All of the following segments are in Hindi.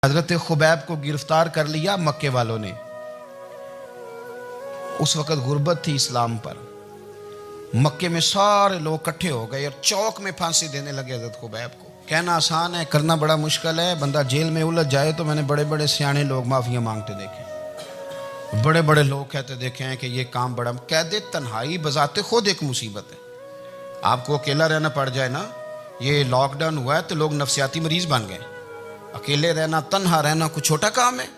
हजरत खुबैब को गिरफ्तार कर लिया मक्के वालों ने। उस वक़्त गुर्बत थी इस्लाम पर। मक्के में सारे लोग इकट्ठे हो गए और चौक में फांसी देने लगे हजरत खुबैब को। कहना आसान है, करना बड़ा मुश्किल है। बंदा जेल में उलझ जाए तो मैंने बड़े बड़े सियाने लोग माफ़िया मांगते देखे, बड़े बड़े लोग कहते देखे हैं कि ये काम बड़ा। कैद तन्हाई बजाते खुद एक मुसीबत है। आपको अकेला रहना पड़ जाए ना, ये लॉकडाउन हुआ है तो लोग नफसियाती मरीज बन गए। अकेले रहना, तन्हा रहना कोई छोटा काम है।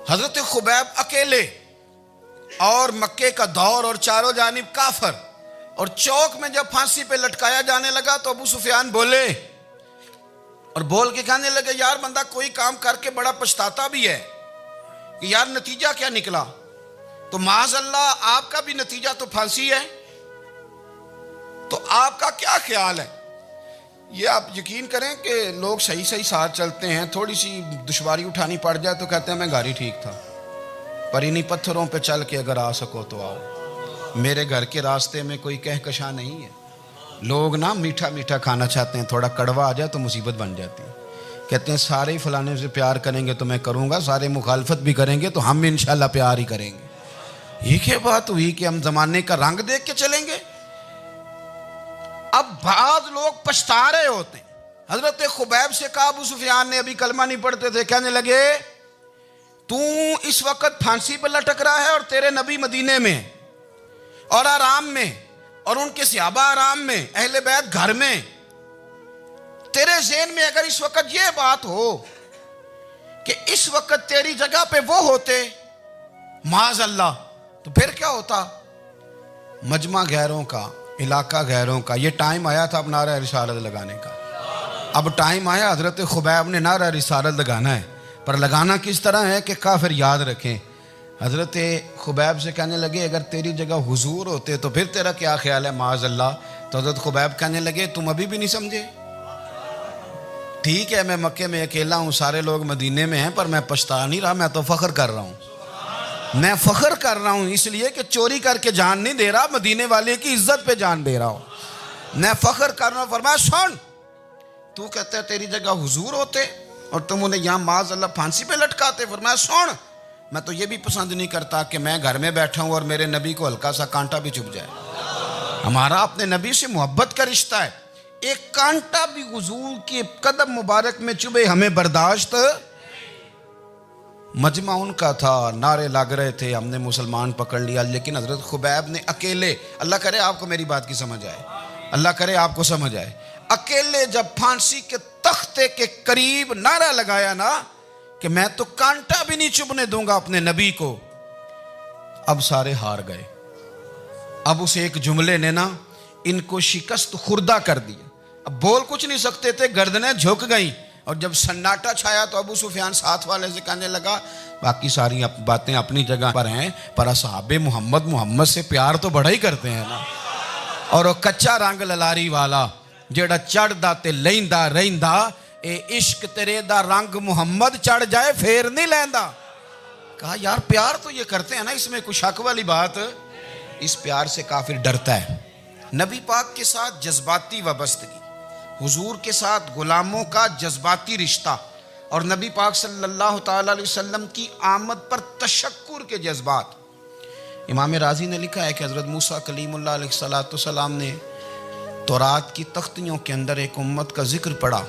हजरत खुबैब अकेले और मक्के का दौर और चारों जानिब काफर, और चौक में जब फांसी पे लटकाया जाने लगा तो अबू सुफियान बोले और बोल के कहने लगे, यार बंदा कोई काम करके बड़ा पछताता भी है कि यार नतीजा क्या निकला। तो माज़अल्लाह आपका भी नतीजा तो फांसी है, तो आपका क्या ख्याल है? ये आप यकीन करें कि लोग सही सही साथ चलते हैं, थोड़ी सी दुश्वारी उठानी पड़ जाए तो कहते हैं मैं गाड़ी ठीक था, पर इन्हीं पत्थरों पे चल के अगर आ सको तो आओ। मेरे घर के रास्ते में कोई कहकशां नहीं है। लोग ना मीठा मीठा खाना चाहते हैं, थोड़ा कड़वा आ जाए तो मुसीबत बन जाती है। कहते हैं सारे ही फलाने से प्यार करेंगे तो मैं करूँगा, सारे मुखालफत भी करेंगे तो हम इंशाल्लाह प्यार ही करेंगे। ये क्या बात हुई कि हम ज़माने का रंग देख के चलेंगे? अब बाद लोग पछता रहे होते। हजरत खुबैब से कहा, अबू सुफियान ने अभी कलमा नहीं पढ़ते थे, कहने लगे तू इस वक्त फांसी पर लटक रहा है और तेरे नबी मदीने में और आराम में, और उनके सहाबा आराम में, अहले बैत घर में। तेरे ज़हन में अगर इस वक्त यह बात हो कि इस वक्त तेरी जगह पे वो होते माज़अल्लाह, तो फिर क्या होता? मजमा गैरों का, इलाका गैरों का। ये टाइम आया था अब नारा रिसालत लगाने का। अब टाइम आया हजरत खुबैब ने नारा रिसालत लगाना है, पर लगाना किस तरह है कि काफिर याद रखें। हजरत खुबैब से कहने लगे अगर तेरी जगह हुजूर होते तो फिर तेरा क्या ख्याल है माज़अल्लाह? तो हजरत खुबैब कहने लगे तुम अभी भी नहीं समझे। ठीक है, मैं मक्के में अकेला हूँ, सारे लोग मदीने में हैं, पर मैं पछता नहीं रहा, मैं तो फ़ख्र कर रहा हूँ। मैं फ़ख्र कर रहा हूँ इसलिए कि चोरी करके जान नहीं दे रहा, मदीने वाले की इज्जत पे जान दे रहा हूँ। मैं फ़ख्र कर रहा हूँ। फरमाया सुन, तू कहता है तेरी जगह हुजूर होते और तुम उन्हें यहाँ माज़अल्लाह फांसी पे लटकाते। फरमाया सुन, मैं तो ये भी पसंद नहीं करता कि मैं घर में बैठा हूँ और मेरे नबी को हल्का सा कांटा भी चुभ जाए। हमारा अपने नबी से मोहब्बत का रिश्ता है, एक कांटा भी हुजूर के कदम मुबारक में चुभे हमें बर्दाश्त। मजमा उनका था, नारे लग रहे थे, हमने मुसलमान पकड़ लिया। लेकिन हजरत खुबैब ने अकेले, अल्लाह करे आपको मेरी बात की समझ आए, अल्लाह करे आपको समझ आए, अकेले जब फांसी के तख्ते के करीब नारा लगाया ना कि मैं तो कांटा भी नहीं चुभने दूंगा अपने नबी को, अब सारे हार गए। अब उस एक जुमले ने ना इनको शिकस्त खुर्दा कर दिया। अब बोल कुछ नहीं सकते थे, गर्दनें झुक गई। और जब सन्नाटा छाया तो अबू सुफियान साथ वाले से कहने लगा बाकी सारी बातें अपनी जगह पर हैं, पर असहाबे मोहम्मद से प्यार तो बड़ा ही करते हैं ना। और वो कच्चा रंग ललारी वाला जेड़ा चढ़दा ते लैंदा रहिंदा, ए इश्क तेरे दा रंग मुहम्मद चढ़ जाए फेर नहीं लैंदा। कहा यार प्यार तो ये करते हैं ना, इसमें कुछ शक वाली बात। इस प्यार से काफिर डरता है। नबी पाक के साथ जज्बाती वाबस्तगी, हुजूर के साथ गुलामों का जज्बाती रिश्ता, और नबी पाक सल्लल्लाहु ताला अलैहि वसल्लम की आमद पर तशक्कुर के जज्बात। इमाम राजी ने लिखा है कि हज़रत मूसा कलीमुल्लाह अलैहिस्सलाम ने तौरात की तख्तियों के अंदर एक उम्मत का जिक्र पढ़ा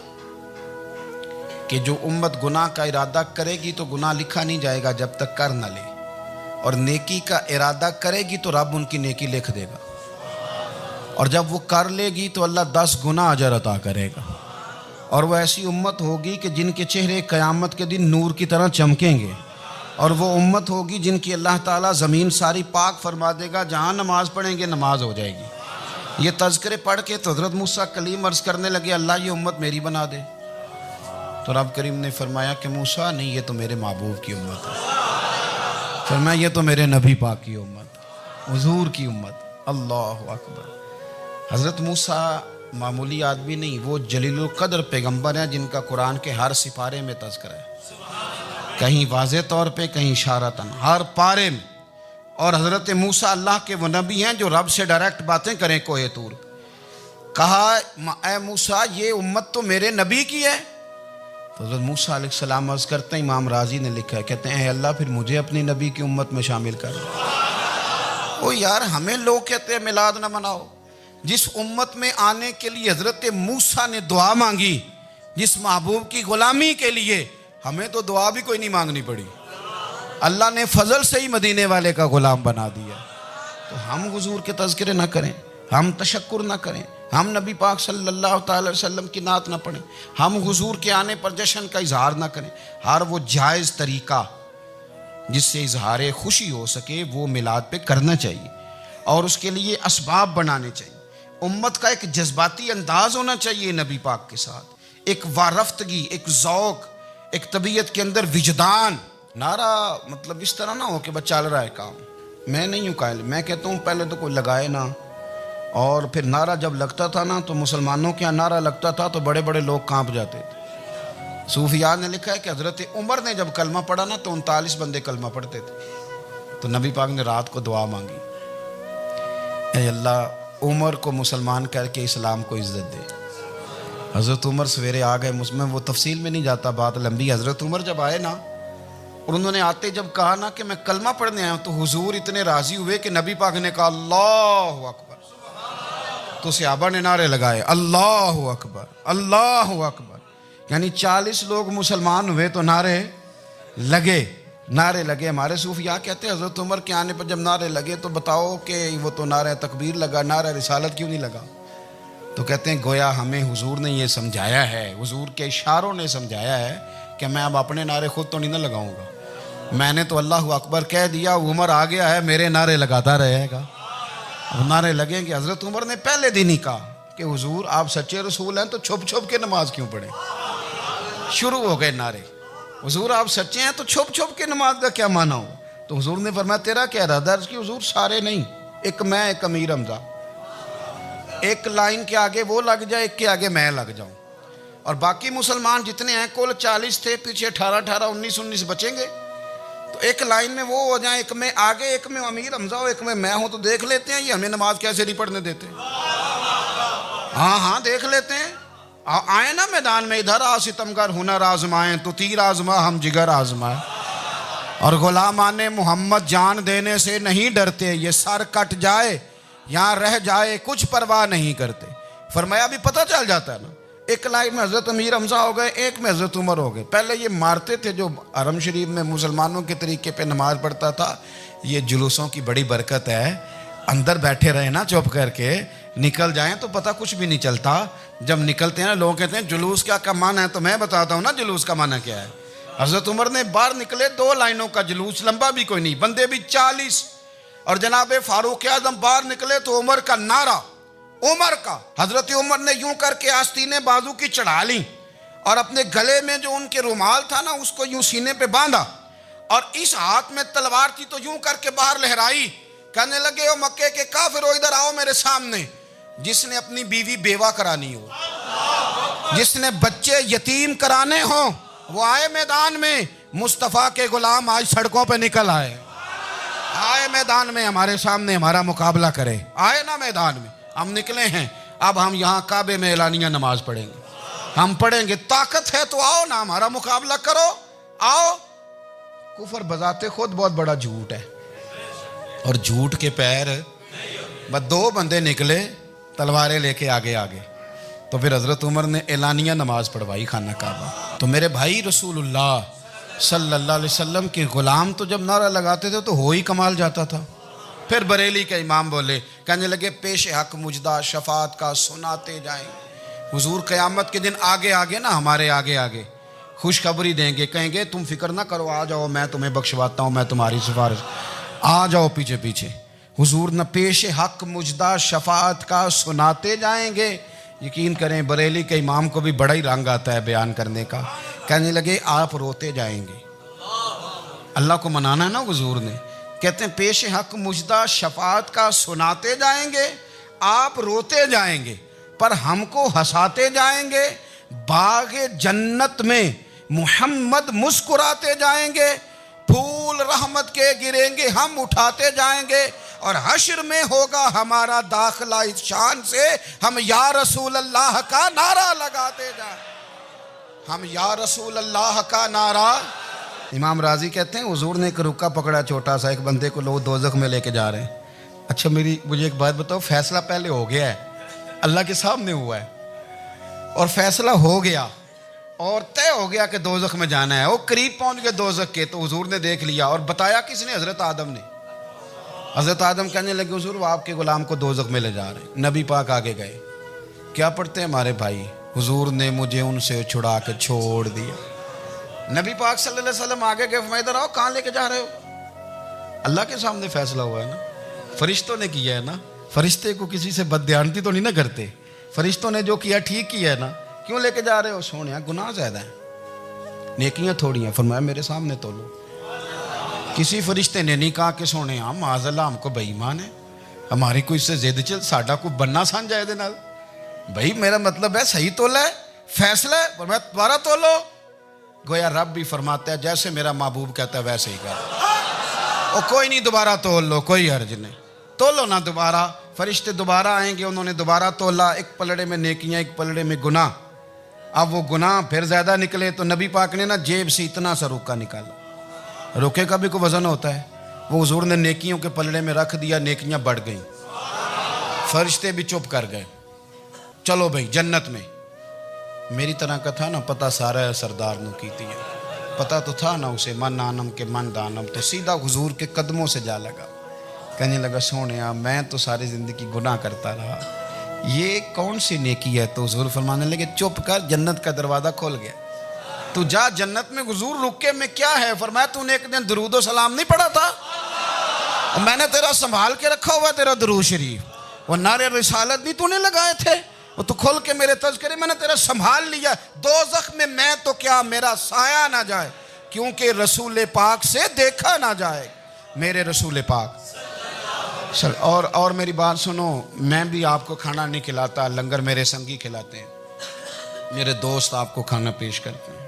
कि जो उम्मत गुनाह का इरादा करेगी तो गुनाह लिखा नहीं जाएगा जब तक कर न ले, और नेकी का इरादा करेगी तो रब उनकी नेकी लिख देगा, और जब वो कर लेगी तो अल्लाह 10 गुना अजर अता करेगा। और वो ऐसी उम्मत होगी कि जिनके चेहरे क़यामत के दिन नूर की तरह चमकेंगे, और वो उम्मत होगी जिनकी अल्लाह ताला ज़मीन सारी पाक फरमा देगा, जहाँ नमाज पढ़ेंगे नमाज हो जाएगी। ये तज़किरे पढ़ के तो हज़रत मूसा कलीम अर्ज़ करने लगे अल्लाह ये उम्मत मेरी बना दे। तो रब करीम ने फरमाया कि मूसा नहीं, ये तो मेरे महबूब की उम्मत है। फरमाया ये तो मेरे नबी पाक की उम्मत, हुजूर की उम्मत। अल्लाह अकबर। हज़रत मूसा मामूली आदमी नहीं, वो जलीलुल क़द्र पैगम्बर हैं जिनका कुरान के हर सिपारे में तज़किरा है, कहीं वाज़े तौर पे, कहीं इशारतन, हर पारे में। और हज़रत मूसा अल्लाह के वो नबी हैं जो रब से डायरेक्ट बातें करें कोहे तूर। कहा ए मूसा ये उम्मत तो मेरे नबी की है। तो हज़रत मूसा अलैहिस्सलाम अर्ज़ करते हैं, इमाम राजी ने लिखा है, कहते हैं अल्लाह फिर मुझे अपनी नबी की उम्मत में शामिल कर। ओ यार, हमें लोग कहते हैं मिलाद ना मनाओ। जिस उम्मत में आने के लिए हज़रत मूसा ने दुआ मांगी, जिस महबूब की गुलामी के लिए, हमें तो दुआ भी कोई नहीं मांगनी पड़ी। अल्लाह ने फजल से ही मदीने वाले का गुलाम बना दिया। तो हम हुजूर के तज़किरे ना करें, हम तशक्कुर ना करें, हम नबी पाक सल्लल्लाहु अलैहि वसल्लम की नात ना पढ़ें, हम हुजूर के आने पर जश्न का इजहार ना करें। हर वो जायज़ तरीका जिससे इजहार खुशी हो सके वो मिलाद पे करना चाहिए, और उसके लिए असबाब बनाने चाहिए। उम्मत का एक जज्बाती अंदाज होना चाहिए नबी पाक के साथ, एक वारफ्तगी, एक ज़ौक़, एक तबीयत के अंदर विजदान। नारा मतलब इस तरह ना हो कि बस चल रहा है काम। मैं नहीं हूँ कायल, मैं कहता हूँ पहले तो कोई लगाए ना, और फिर नारा जब लगता था ना तो मुसलमानों के यहाँ नारा लगता था तो बड़े बड़े लोग कांप जाते थे। सूफिया ने लिखा है कि हज़रत उमर ने जब कलमा पढ़ा ना तो 39 बंदे कलमा पढ़ते थे। तो नबी पाक ने रात को दुआ मांगी, ऐ अल्लाह उमर को मुसलमान करके इस्लाम को इज़्ज़त दे। हज़रत उमर सवेरे आ गए, मुझमें वो तफसील में नहीं जाता, बात लंबी। हज़रत उमर जब आए ना और उन्होंने आते जब कहा ना कि मैं कलमा पढ़ने आया हूँ, तो हुजूर इतने राज़ी हुए कि नबी पाक ने कहा अल्लाहु अकबर। तो सहाबा ने नारे लगाए अल्लाहु अकबर, अल्लाहु अकबर। यानी 40 लोग मुसलमान हुए तो नारे लगे, नारे लगे। हमारे सूफिया कहते हैं हज़रत उमर के आने पर जब नारे लगे तो बताओ कि वो तो नारा तकबीर लगा, नारा रिसालत क्यों नहीं लगा? तो कहते हैं गोया हमें हुजूर ने ये समझाया है, हुजूर के इशारों ने समझाया है कि मैं अब अपने नारे खुद तो नहीं ना लगाऊंगा, मैंने तो अल्लाहु अकबर कह दिया, उमर आ गया है, मेरे नारे लगाता रहेगा। अब नारे लगेंगे। हज़रत उमर ने पहले दिन ही कहा कि हुजूर आप सच्चे रसूल हैं तो छुप छुप के नमाज क्यों पढ़ें? शुरू हो गए नारे, हुजूर आप सच्चे हैं तो छुप छुप के नमाज का क्या माना हो? तो हुजूर ने फरमाया तेरा क्या इरादा है? हुजूर सारे नहीं, एक मैं, एक अमीर हमजा, एक लाइन के आगे वो लग जाए, एक के आगे मैं लग जाऊं, और बाकी मुसलमान जितने हैं कुल 40 थे, पीछे 18 19 बचेंगे। तो एक लाइन में वो हो जाए, एक में आगे, एक में अमीर हमजा हो, एक में मैं हूं, तो देख लेते हैं ये हमें नमाज कैसे नहीं पढ़ने देते। हाँ हाँ देख लेते हैं, आए ना मैदान में, इधर आ सितमगर हुनर आजमाए, तो तीर आजमा हम जिगर आजमाए, और गुलामाने मोहम्मद जान देने से नहीं डरते, ये सर कट जाए यहाँ रह जाए कुछ परवाह नहीं करते। फरमाया भी पता चल जाता है ना, एक लाइन में हज़रत अमीर हमजा हो गए, एक में हज़रत उमर हो गए। पहले ये मारते थे जो हरम शरीफ में मुसलमानों के तरीके पे नमाज पढ़ता था, ये जुलूसों की बड़ी बरकत है, अंदर बैठे रहे ना चुप करके, निकल जाएं तो पता कुछ भी नहीं चलता। जब निकलते हैं ना लोग कहते हैं जुलूस क्या माना है, तो मैं बताता हूँ ना जुलूस का माना क्या है। हज़रत उमर ने बाहर निकले, 2 लाइनों का जुलूस, लंबा भी कोई नहीं, बंदे भी 40, और जनाब फारूक आजम बाहर निकले तो उमर का नारा, उमर का, हजरत उमर ने यूं करके आस्तीने बाजू की चढ़ा ली और अपने गले में जो उनके रुमाल था ना उसको यूं सीने पे बांधा, और इस हाथ में तलवार थी तो यूं करके बाहर लहराई, कहने लगे ओ मक्के के काफिरो इधर आओ मेरे सामने। जिसने अपनी बीवी बेवा करानी हो, जिसने बच्चे यतीम कराने हो, वो आए मैदान में। मुस्तफ़ा के गुलाम आज सड़कों पे निकल आए, आए मैदान में हमारे सामने हमारा मुकाबला करे, आए ना मैदान में। हम निकले हैं, अब हम यहाँ काबे में एलानिया नमाज पढ़ेंगे, हम पढ़ेंगे, ताकत है तो आओ ना हमारा मुकाबला करो, आओ। कुफर बजाते खुद बहुत बड़ा झूठ है, और झूठ के पैर, बस 2 बंदे निकले तलवारें लेके आगे आगे, तो फिर हज़रत उमर ने एलानिया नमाज पढ़वाई खाना काबा। तो मेरे भाई रसूलुल्लाह सल्लल्लाहु अलैहि वसल्लम के ग़ुलाम तो जब नारा लगाते थे तो हो ही कमाल जाता था। फिर बरेली के इमाम बोले, कहने लगे पेश हक मुजदा शफात का सुनाते जाएं। हुजूर क़यामत के दिन आगे आगे ना, हमारे आगे आगे खुशखबरी देंगे, कहेंगे तुम फिक्र ना करो, आ जाओ मैं तुम्हें बख्शवाता हूँ, मैं तुम्हारी सिफारिश, आ जाओ पीछे पीछे। हुजूर न पेश हक मुजदा शफात का सुनाते जाएंगे। यकीन करें बरेली के इमाम को भी बड़ा ही रंग आता है बयान करने का। कहने लगे आप रोते जाएंगे, अल्लाह को मनाना है ना हुजूर ने, कहते हैं पेश हक मुजदा शफात का सुनाते जाएंगे, आप रोते जाएंगे पर हमको हंसाते जाएंगे। बाग़े जन्नत में मुहम्मद मुस्कुराते जाएंगे, फूल रहमत के गिरेंगे हम उठाते जाएंगे, और हश्र में होगा हमारा दाखिला इस शान से हम या रसूल अल्लाह का नारा लगाते जाएं। हम या रसूल अल्लाह का नारा। इमाम राजी कहते हैं हुजूर ने एक रुक्का पकड़ा छोटा सा, एक बंदे को लोग दोज़ख में लेके जा रहे हैं। अच्छा मुझे एक बात बताओ, फैसला पहले हो गया है, अल्लाह के सामने हुआ है और फैसला हो गया और तय हो गया कि दोज़ख में जाना है। वो करीब पहुंच गए दोज़ख के, तो हुजूर ने देख लिया और बताया किसने? हज़रत आदम ने। हज़रत आदम कहने लगे हुजूर वो आपके गुलाम को दोज़ख में ले जा रहे हैं। नबी पाक आगे गए, क्या पढ़ते हैं हमारे भाई? हुजूर ने मुझे उनसे छुड़ा के छोड़ दिया। नबी पाक सल्लल्लाहु अलैहि वसल्लम आगे गए, फरमाया इधर आओ, कहाँ लेके जा रहे हो? अल्लाह के सामने फैसला हुआ है ना, फरिश्तों ने किया है ना। फरिश्ते को किसी से बदध्यानती तो नहीं ना करते, फरिश्तों ने जो किया ठीक किया है ना। क्यों लेके जा रहे हो? सोनिया गुनाह ज़्यादा है, नेकियां थोड़ी हैं। फरमाया मेरे सामने तोलो। किसी फरिश्ते ने नहीं कहा कि सोने माज़अल्लाह हमको बेईमान है, हमारी कोई इससे जिद चल, साडा कोई बनना सान जाए दे नाल। भाई मेरा मतलब है सही तोला है, फैसला है, फरमाया दोबारा तोलो। गोया रब भी फरमाता है जैसे मेरा महबूब कहता है वैसे ही कर। और कोई नहीं, दोबारा तोल लो, कोई हर्ज नहीं, तोलो ना दोबारा। फरिश्ते दोबारा आएंगे, उन्होंने दोबारा तोला, एक पलड़े में नेकियां, एक पलड़े में गुनाह। अब वो गुनाह फिर ज्यादा निकले तो नबी पाक ने ना जेब से इतना सा रुक्का निकाला। रुके का भी कोई वजन होता है, वो हुजूर ने नेकियों के पलड़े में रख दिया, नेकियां बढ़ गई। फरिश्ते भी चुप कर गए। चलो भाई जन्नत में। मेरी तरह का था ना, पता सारा है सरदार नु कीती है, पता तो था ना उसे, मन आनम के मन दानम। तो सीधा हुजूर के कदमों से जा लगा, कहने लगा सोने मैं तो सारी जिंदगी गुनाह करता रहा, ये कौन सी नेकी है? तो हुजूर फरमाने लगे चुप कर, जन्नत का दरवाजा खुल गया, तू जा जन्नत में। हुजूर रुके में क्या है? फरमाया तूने एक दिन दरूद सलाम नहीं पढ़ा था, और मैंने तेरा संभाल के रखा हुआ तेरा दरूद शरीफ, वो नारे रिसालत नहीं तूने लगाए थे, वो तो खोल के मेरे तज़किरे मैंने तेरा संभाल लिया। दोज़ख में मैं तो क्या, मेरा साया ना जाए, क्योंकि रसूल पाक से देखा ना जाए, मेरे रसूल पाक। और मेरी बात सुनो, मैं भी आपको खाना नहीं खिलाता, लंगर मेरे संगी खिलाते हैं, मेरे दोस्त आपको खाना पेश करते हैं।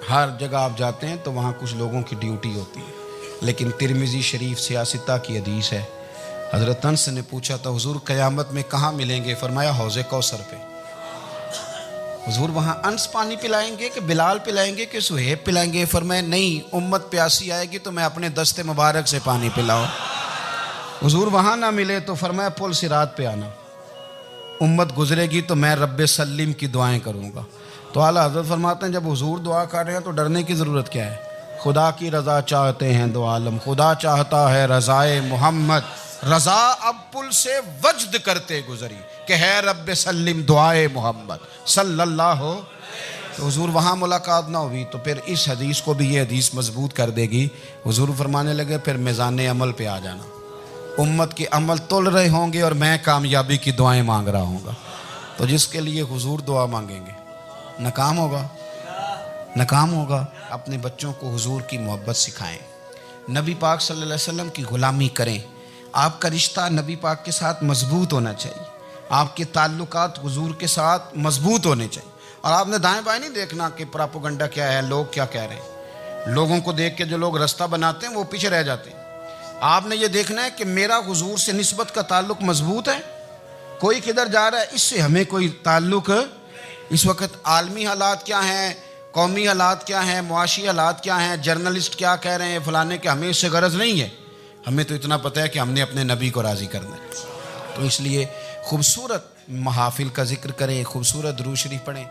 हर जगह आप जाते हैं तो वहाँ कुछ लोगों की ड्यूटी होती है, लेकिन तिरमिज़ी शरीफ सियासता की हदीस है। हज़रत अनस ने पूछा था हुजूर क़यामत में कहाँ मिलेंगे? फरमाया हौज़े कौसर पे। हुजूर वहाँ अनस पानी पिलाएंगे कि बिलाल पिलाएंगे कि सुहेब पिलाएंगे? फरमाया नहीं, उम्मत प्यासी आएगी तो मैं अपने दस्ते मुबारक से पानी पिलाऊं। हुजूर वहाँ ना मिले तो फरमाया पुल सिरात पे आना, उम्मत गुजरेगी तो मैं रब्बे सल्लीम की दुआएं करूँगा। तो आला हज़रत फरमाते हैं जब हुजूर दुआ कर रहे हैं तो डरने की ज़रूरत क्या है? खुदा की रज़ा चाहते हैं दो आलम, खुदा चाहता है रज़ाए मोहम्मद, रज़ा अब पुल से वज्द करते गुजरी कि है रब्बे सल्लीम दुआए मोहम्मद सल्लल्लाहु। तो हुजूर वहाँ मुलाकात ना हुई तो फिर इस हदीस को भी ये हदीस मजबूत कर देगी। हुजूर फरमाने लगे फिर मिज़ान अमल पे आ जाना, उम्मत के अमल तोल रहे होंगे और मैं कामयाबी की दुआएं मांग रहा हूँगा। तो जिसके लिए हुजूर दुआ मांगेंगे नाकाम होगा, नाकाम होगा। अपने बच्चों को हुजूर की मोहब्बत सिखाएं, नबी पाक सल्लल्लाहु अलैहि वसल्लम की ग़ुलामी करें। आपका रिश्ता नबी पाक के साथ मजबूत होना चाहिए, आपके ताल्लुकात हुजूर के साथ मजबूत होने चाहिए। और आपने दाएं बाएं नहीं देखना कि प्रोपेगेंडा क्या है, लोग क्या कह रहे हैं। लोगों को देख के जो लोग रास्ता बनाते हैं वो पीछे रह जाते हैं। आपने ये देखना है कि मेरा हुजूर से निस्बत का ताल्लुक मजबूत है, कोई किधर जा रहा है इससे हमें कोई ताल्लुक। इस वक्त आलमी हालात क्या हैं, कौमी हालात क्या हैं, मुआशी हालात क्या हैं, जर्नलिस्ट क्या कह रहे हैं फलाने के, हमें इससे गरज नहीं है। हमें तो इतना पता है कि हमने अपने नबी को राज़ी करना है। तो इसलिए खूबसूरत महाफिल का जिक्र करें, खूबसूरत दुरूद शरीफ पढ़ें।